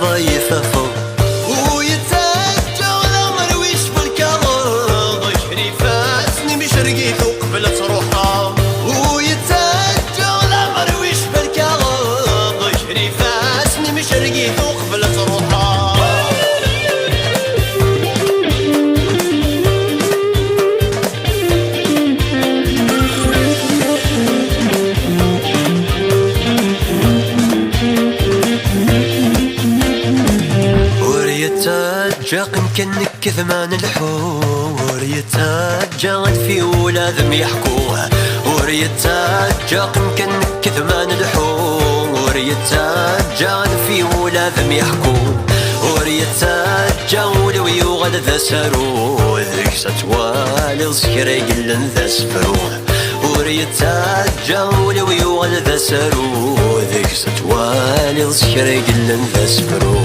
ضيفة فوق ويتاجى الأمر ويش بالكرض شريفاتني مشرقي قبلت روحها ويتاجى الأمر ويش بالكرض شريفاتني مشرقي قبلت روحها جاقم كنك كثمان الحور يتاجغد في ولادم يحكوها وريتاجاقم كنك كثمان الحور يتاجغد في ولادم يحكوه وريتاجغد ويوغد ذا سرو ذيك ستوالي السكري قلن ذا سفروه وريتاجغد ويوغد ذا سرو ذيك ستوالي السكري قلن ذا سفروه